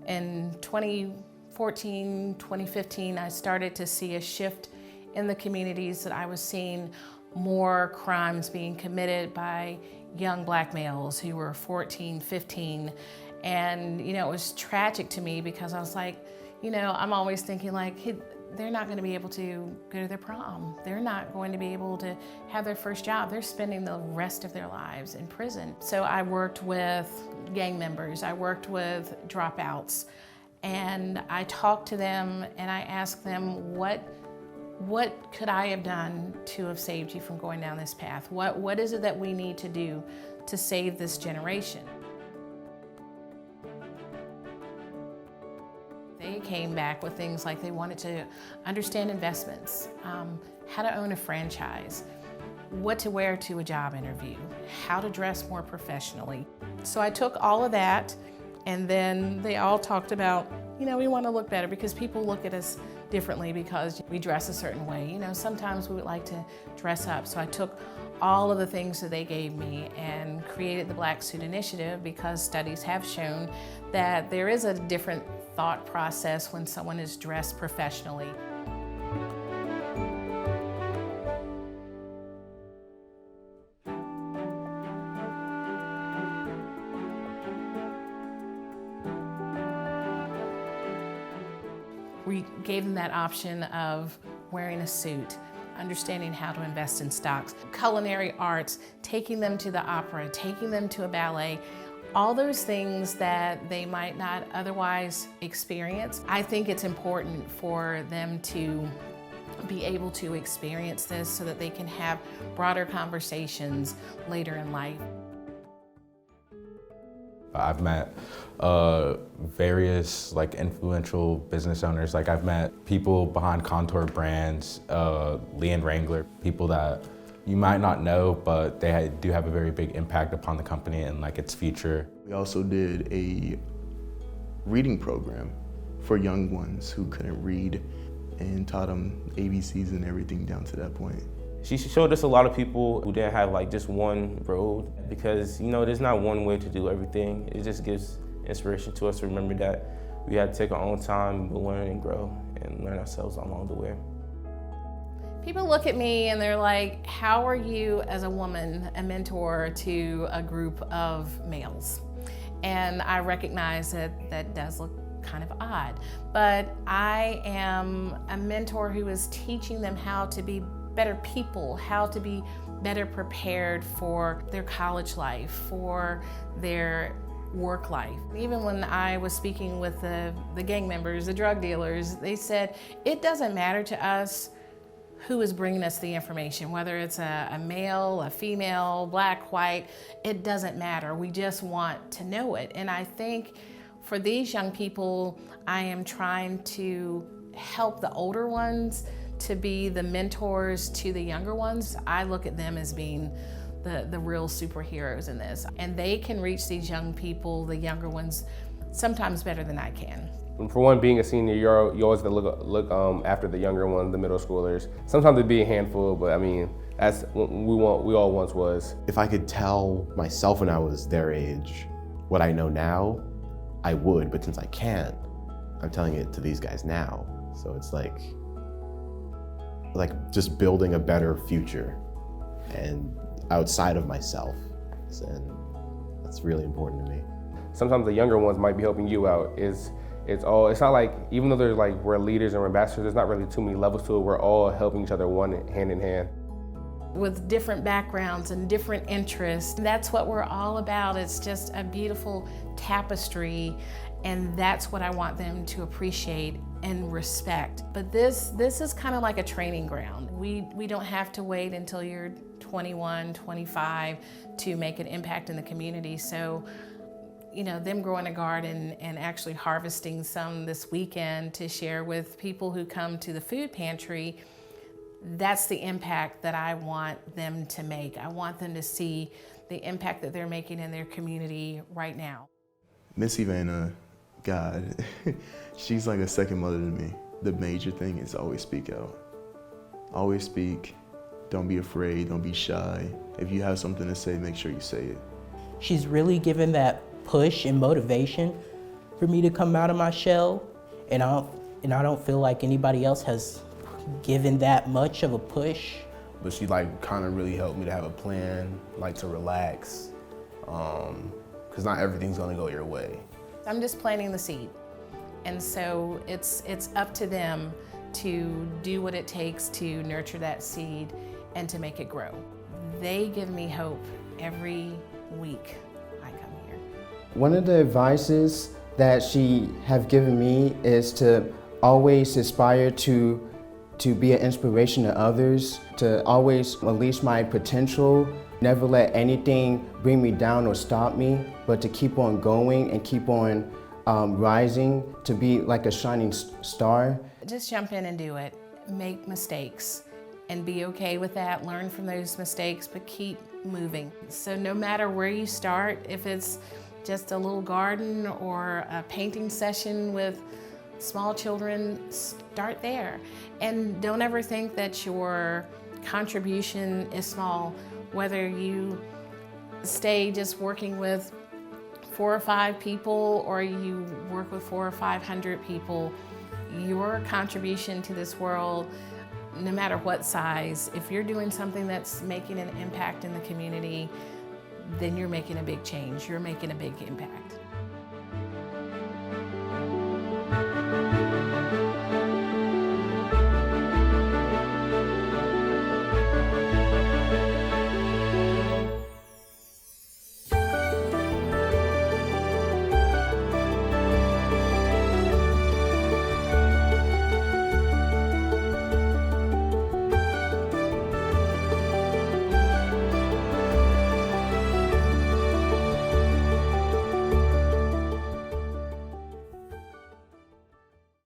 In 2014, 2015, I started to see a shift in the communities that I was seeing more crimes being committed by young Black males who were 14, 15. And, it was tragic to me because I was like, I'm always thinking like, hey, they're not going to be able to go to their prom. They're not going to be able to have their first job. They're spending the rest of their lives in prison. So I worked with gang members. I worked with dropouts. And I talked to them and I asked them, what could I have done to have saved you from going down this path? What is it that we need to do to save this generation? They came back with things like they wanted to understand investments, how to own a franchise, what to wear to a job interview, how to dress more professionally. So I took all of that, and then they all talked about, we want to look better because people look at us differently because we dress a certain way. Sometimes we would like to dress up. So I took all of the things that they gave me and created the Black Suit Initiative because studies have shown that there is a different thought process when someone is dressed professionally. We gave them that option of wearing a suit, understanding how to invest in stocks, culinary arts, taking them to the opera, taking them to a ballet, all those things that they might not otherwise experience. I think it's important for them to be able to experience this so that they can have broader conversations later in life. I've met various influential business owners. I've met people behind Contour Brands, Leanne Wrangler, people that you might not know, but they do have a very big impact upon the company and its future. We also did a reading program for young ones who couldn't read and taught them ABCs and everything down to that point. She showed us a lot of people who didn't have just one road because, there's not one way to do everything. It just gives inspiration to us to remember that we had to take our own time to learn and grow and learn ourselves along the way. People look at me and they're like, how are you as a woman a mentor to a group of males? And I recognize that does look kind of odd, but I am a mentor who is teaching them how to be better people, how to be better prepared for their college life, for their work life. Even when I was speaking with the gang members, the drug dealers, they said, it doesn't matter to us who is bringing us the information, whether it's a male, a female, Black, white, it doesn't matter. We just want to know it. And I think for these young people, I am trying to help the older ones to be the mentors to the younger ones. I look at them as being the real superheroes in this. And they can reach these young people, the younger ones, sometimes better than I can. For one, being a senior, you always gotta look after the younger ones, the middle schoolers. Sometimes it'd be a handful, but that's what we all once was. If I could tell myself when I was their age what I know now, I would, but since I can't, I'm telling it to these guys now. So it's like just building a better future and outside of myself. And that's really important to me. Sometimes the younger ones might be helping you out. It's not like, even though we're leaders and we're ambassadors, there's not really too many levels to it. We're all helping each other hand in hand. With different backgrounds and different interests. That's what we're all about. It's just a beautiful tapestry, and that's what I want them to appreciate and respect. But this is kind of like a training ground. We don't have to wait until you're 21, 25 to make an impact in the community. So, them growing a garden and actually harvesting some this weekend to share with people who come to the food pantry, that's the impact that I want them to make. I want them to see the impact that they're making in their community right now. Miss Evainna, God, she's like a second mother to me. The major thing is always speak out. Always speak. Don't be afraid. Don't be shy. If you have something to say, make sure you say it. She's really given that push and motivation for me to come out of my shell, and I don't feel like anybody else has given that much of a push. But she like kind of really helped me to have a plan, like to relax, because not everything's gonna go your way. I'm just planting the seed. And so it's up to them to do what it takes to nurture that seed and to make it grow. They give me hope every week I come here. One of the advices that she have given me is to always aspire to be an inspiration to others, to always unleash my potential, never let anything bring me down or stop me, but to keep on going and keep on rising, to be like a shining star. Just jump in and do it. Make mistakes and be okay with that. Learn from those mistakes, but keep moving. So no matter where you start, if it's just a little garden or a painting session with small children, start there. And don't ever think that your contribution is small. Whether you stay just working with 4 or 5 people or you work with 400 or 500 people, your contribution to this world, no matter what size, if you're doing something that's making an impact in the community, then you're making a big change. You're making a big impact.